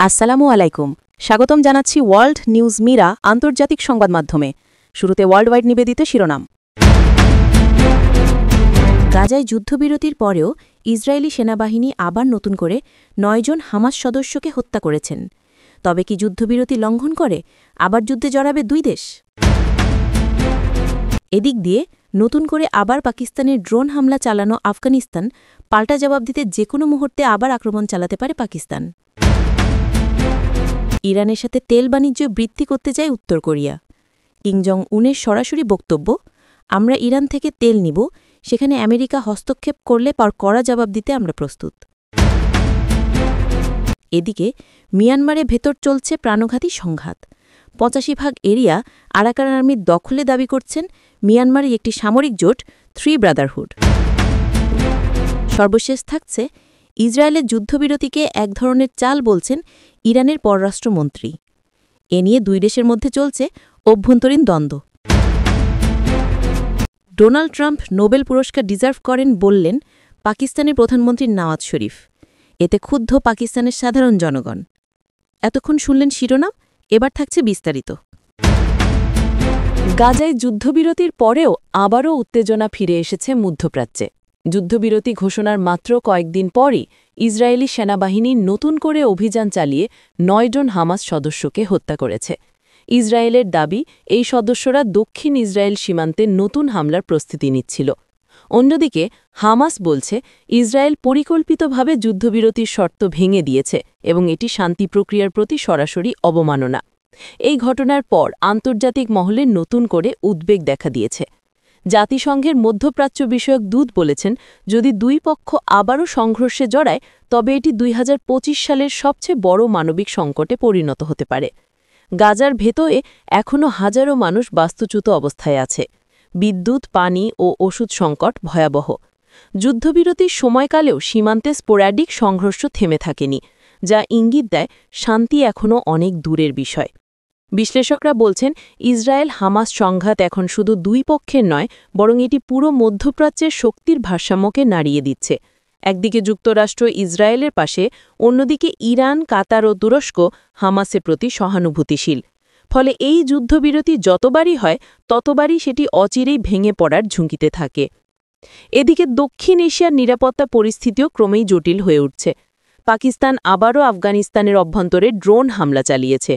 আসসালামু আলাইকুম। স্বাগতম জানাচ্ছি ওয়ার্ল্ড নিউজ মিরা আন্তর্জাতিক সংবাদ মাধ্যমে। শুরুতে ওয়ার্ল্ড ওয়াইড নিবেদিত শিরোনাম। গাজায় যুদ্ধবিরতির পরেও ইসরায়েলি সেনাবাহিনী আবার নতুন করে ৯ জন হামাস সদস্যকে হত্যা করেছেন। তবে কি যুদ্ধবিরতি লঙ্ঘন করে আবার যুদ্ধে জড়াবে দুই দেশ? এদিক দিয়ে নতুন করে আবার পাকিস্তানের ড্রোন হামলা চালানো আফগানিস্তান পাল্টা জবাব দিতে যেকোনো মুহূর্তে আবার আক্রমণ চালাতে পারে পাকিস্তান। ইরানের সাথে তেল বাণিজ্য বৃদ্ধি করতে চায় উত্তর কোরিয়া। কিং জং উনের সরাসরি বক্তব্য, আমরা ইরান থেকে তেল নিব, সেখানে আমেরিকা হস্তক্ষেপ করলে কড়া জবাব দিতে আমরা প্রস্তুত। এদিকে মিয়ানমারে ভেতর চলছে প্রাণঘাতী সংঘাত। ৮৫% এরিয়া আরাকান আর্মির দখলে দাবি করছেন মিয়ানমারের একটি সামরিক জোট থ্রি ব্রাদারহুড। সর্বশেষ থাকছে ইসরায়েলের যুদ্ধবিরতিকে এক ধরনের চাল বলছেন ইরানের পররাষ্ট্রমন্ত্রী। এ নিয়ে দুই দেশের মধ্যে চলছে অভ্যন্তরীণ দ্বন্দ্ব। ডোনাল্ড ট্রাম্প নোবেল পুরস্কার ডিজার্ভ করেন বললেন পাকিস্তানের প্রধানমন্ত্রী নওয়াজ শরীফ। এতে ক্ষুব্ধ পাকিস্তানের সাধারণ জনগণ। এতক্ষণ শুনলেন শিরোনাম, এবার থাকছে বিস্তারিত। গাজায় যুদ্ধবিরতির পরেও আবারও উত্তেজনা ফিরে এসেছে মধ্যপ্রাচ্যে। যুদ্ধবিরতি ঘোষণার মাত্র কয়েকদিন পরই ইসরায়েলি সেনাবাহিনী নতুন করে অভিযান চালিয়ে ৯ জন হামাস সদস্যকে হত্যা করেছে। ইসরায়েলের দাবি, এই সদস্যরা দক্ষিণ ইসরায়েল সীমান্তে নতুন হামলার প্রস্তুতি নিচ্ছিল। অন্যদিকে হামাস বলছে ইসরায়েল পরিকল্পিতভাবে যুদ্ধবিরতির শর্ত ভেঙে দিয়েছে এবং এটি শান্তি প্রক্রিয়ার প্রতি সরাসরি অবমাননা। এই ঘটনার পর আন্তর্জাতিক মহলে নতুন করে উদ্বেগ দেখা দিয়েছে। জাতিসংঘের মধ্যপ্রাচ্য বিষয়ক দূত বলেছেন, যদি দুই পক্ষ আবারও সংঘর্ষে জড়ায় তবে এটি ২০২৫ সালের সবচেয়ে বড় মানবিক সংকটে পরিণত হতে পারে। গাজার ভেতরে এখনও হাজারো মানুষ বাস্তুচ্যুত অবস্থায় আছে। বিদ্যুৎ, পানি ও ওষুধ সংকট ভয়াবহ। যুদ্ধবিরতির সময়কালেও সীমান্তে স্পোরাডিক সংঘর্ষ থেমে থাকেনি, যা ইঙ্গিত দেয় শান্তি এখনও অনেক দূরের বিষয়। বিশ্লেষকরা বলছেন, ইসরায়েল হামাস সংঘাত এখন শুধু দুই পক্ষের নয়, বরং এটি পুরো মধ্যপ্রাচ্যের শক্তির ভারসাম্যকে নাড়িয়ে দিচ্ছে। একদিকে যুক্তরাষ্ট্র ইসরায়েলের পাশে, অন্যদিকে ইরান, কাতার ও তুরস্ক হামাসের প্রতি সহানুভূতিশীল। ফলে এই যুদ্ধবিরতি যতবারই হয় ততবারই সেটি অচিরেই ভেঙে পড়ার ঝুঁকিতে থাকে। এদিকে দক্ষিণ এশিয়ার নিরাপত্তা পরিস্থিতিও ক্রমেই জটিল হয়ে উঠছে। পাকিস্তান আবারও আফগানিস্তানের অভ্যন্তরে ড্রোন হামলা চালিয়েছে।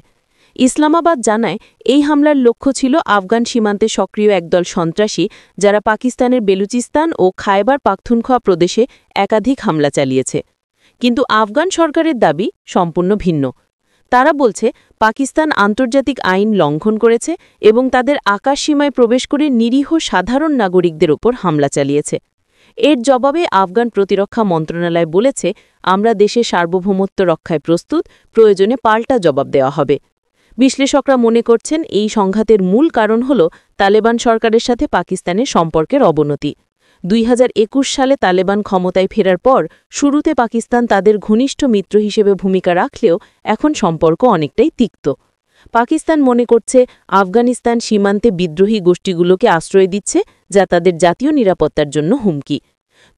ইসলামাবাদ জানায়, এই হামলার লক্ষ্য ছিল আফগান সীমান্তে সক্রিয় একদল সন্ত্রাসী, যারা পাকিস্তানের বেলুচিস্তান ও খায়বার পাখতুনখোয়া প্রদেশে একাধিক হামলা চালিয়েছে। কিন্তু আফগান সরকারের দাবি সম্পূর্ণ ভিন্ন। তারা বলছে পাকিস্তান আন্তর্জাতিক আইন লঙ্ঘন করেছে এবং তাদের আকাশসীমায় প্রবেশ করে নিরীহ সাধারণ নাগরিকদের ওপর হামলা চালিয়েছে। এর জবাবে আফগান প্রতিরক্ষা মন্ত্রণালয় বলেছে, আমরা দেশের সার্বভৌমত্ব রক্ষায় প্রস্তুত, প্রয়োজনে পাল্টা জবাব দেওয়া হবে। বিশ্লেষকরা মনে করছেন, এই সংঘাতের মূল কারণ হল তালেবান সরকারের সাথে পাকিস্তানের সম্পর্কের অবনতি। ২০২১ সালে তালেবান ক্ষমতায় ফেরার পর শুরুতে পাকিস্তান তাদের ঘনিষ্ঠ মিত্র হিসেবে ভূমিকা রাখলেও এখন সম্পর্ক অনেকটাই তিক্ত। পাকিস্তান মনে করছে আফগানিস্তান সীমান্তে বিদ্রোহী গোষ্ঠীগুলোকে আশ্রয় দিচ্ছে, যা তাদের জাতীয় নিরাপত্তার জন্য হুমকি।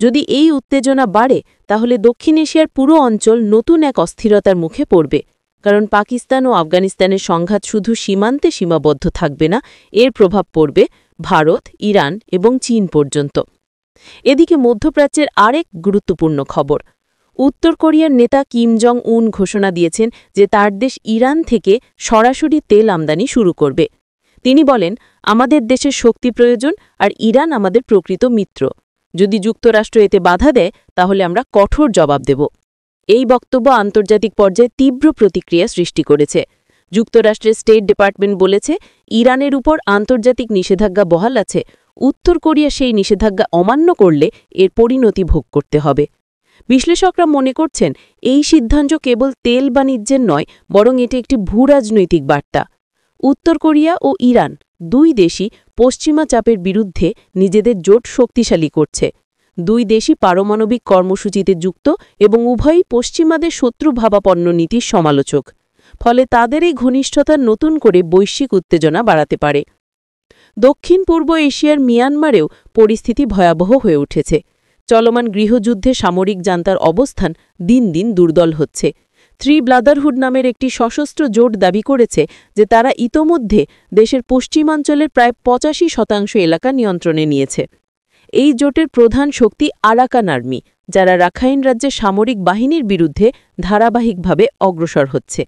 যদি এই উত্তেজনা বাড়ে তাহলে দক্ষিণ এশিয়ার পুরো অঞ্চল নতুন এক অস্থিরতার মুখে পড়বে। কারণ পাকিস্তান ও আফগানিস্তানের সংঘাত শুধু সীমান্তে সীমাবদ্ধ থাকবে না, এর প্রভাব পড়বে ভারত, ইরান এবং চীন পর্যন্ত। এদিকে মধ্যপ্রাচ্যের আরেক গুরুত্বপূর্ণ খবর। উত্তর কোরিয়ার নেতা কিম জং উন ঘোষণা দিয়েছেন যে তার দেশ ইরান থেকে সরাসরি তেল আমদানি শুরু করবে। তিনি বলেন, আমাদের দেশের শক্তি প্রয়োজন আর ইরান আমাদের প্রকৃত মিত্র। যদি যুক্তরাষ্ট্র এতে বাধা দেয় তাহলে আমরা কঠোর জবাব দেব। এই বক্তব্য আন্তর্জাতিক পর্যায়ে তীব্র প্রতিক্রিয়া সৃষ্টি করেছে। যুক্তরাষ্ট্রের স্টেট ডিপার্টমেন্ট বলেছে, ইরানের উপর আন্তর্জাতিক নিষেধাজ্ঞা বহাল আছে। উত্তর কোরিয়া সেই নিষেধাজ্ঞা অমান্য করলে এর পরিণতি ভোগ করতে হবে। বিশ্লেষকরা মনে করছেন, এই সিদ্ধান্ত কেবল তেল বাণিজ্যের নয়, বরং এটি একটি ভূরাজনৈতিক বার্তা। উত্তর কোরিয়া ও ইরান দুই দেশই পশ্চিমা চাপের বিরুদ্ধে নিজেদের জোট শক্তিশালী করছে। দুই দেশই পারমাণবিক কর্মসূচিতে যুক্ত এবং উভয়ই পশ্চিমাদের শত্রুভাবাপন্ন নীতির সমালোচক। ফলে তাদের এই ঘনিষ্ঠতা নতুন করে বৈশ্বিক উত্তেজনা বাড়াতে পারে। দক্ষিণ পূর্ব এশিয়ার মিয়ানমারেও পরিস্থিতি ভয়াবহ হয়ে উঠেছে। চলমান গৃহযুদ্ধে সামরিক জান্তার অবস্থান দিন দিন দুর্বল হচ্ছে। থ্রি ব্রাদারহুড নামের একটি সশস্ত্র জোট দাবি করেছে যে তারা ইতোমধ্যে দেশের পশ্চিমাঞ্চলের প্রায় ৮৫% এলাকা নিয়ন্ত্রণে নিয়েছে। এই জোটের প্রধান শক্তি আরাকান আর্মি, যারা রাখাইন রাজ্যের সামরিক বাহিনীর বিরুদ্ধে ধারাবাহিকভাবে অগ্রসর হচ্ছে।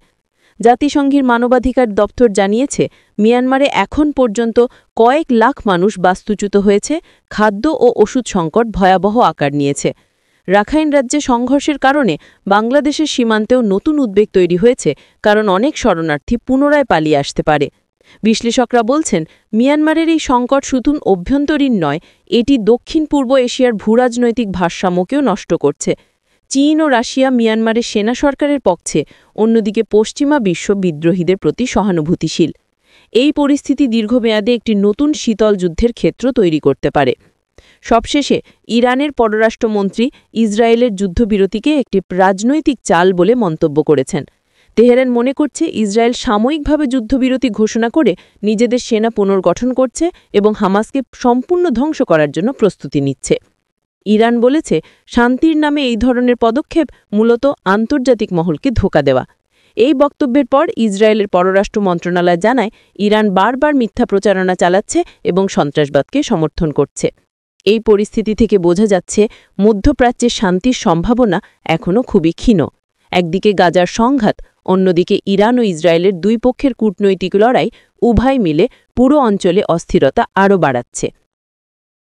জাতিসংঘের মানবাধিকার দপ্তর জানিয়েছে, মিয়ানমারে এখন পর্যন্ত কয়েক লাখ মানুষ বাস্তুচ্যুত হয়েছে, খাদ্য ও ওষুধ সংকট ভয়াবহ আকার নিয়েছে। রাখাইন রাজ্যে সংঘর্ষের কারণে বাংলাদেশের সীমান্তেও নতুন উদ্বেগ তৈরি হয়েছে, কারণ অনেক শরণার্থী পুনরায় পালিয়ে আসতে পারে। বিশ্লেষকরা বলছেন, মিয়ানমারের এই সংকট শুধু অভ্যন্তরীণ নয়, এটি দক্ষিণ পূর্ব এশিয়ার ভূরাজনৈতিক ভারসাম্যকেও নষ্ট করছে। চীন ও রাশিয়া মিয়ানমারের সেনা সরকারের পক্ষে, অন্যদিকে পশ্চিমা বিশ্ব বিদ্রোহীদের প্রতি সহানুভূতিশীল। এই পরিস্থিতি দীর্ঘমেয়াদে একটি নতুন শীতল যুদ্ধের ক্ষেত্র তৈরি করতে পারে। সবশেষে ইরানের পররাষ্ট্রমন্ত্রী ইসরায়েলের যুদ্ধবিরতিকে একটি রাজনৈতিক চাল বলে মন্তব্য করেছেন। তেহরান মনে করছে, ইসরায়েল সাময়িকভাবে যুদ্ধবিরতি ঘোষণা করে নিজেদের সেনা পুনর্গঠন করছে এবং হামাসকে সম্পূর্ণ ধ্বংস করার জন্য প্রস্তুতি নিচ্ছে। ইরান বলেছে, শান্তির নামে এই ধরনের পদক্ষেপ মূলত আন্তর্জাতিক মহলকে ধোঁকা দেওয়া। এই বক্তব্যের পর ইসরায়েলের পররাষ্ট্র মন্ত্রণালয় জানায়, ইরান বারবার মিথ্যা প্রচারণা চালাচ্ছে এবং সন্ত্রাসবাদকে সমর্থন করছে। এই পরিস্থিতি থেকে বোঝা যাচ্ছে, মধ্যপ্রাচ্যের শান্তির সম্ভাবনা এখনও খুবই ক্ষীণ। একদিকে গাজার সংঘাত, অন্যদিকে ইরান ও ইসরায়েলের দুই পক্ষের কূটনৈতিক লড়াই, উভয় মিলে পুরো অঞ্চলে অস্থিরতা আরও বাড়াচ্ছে।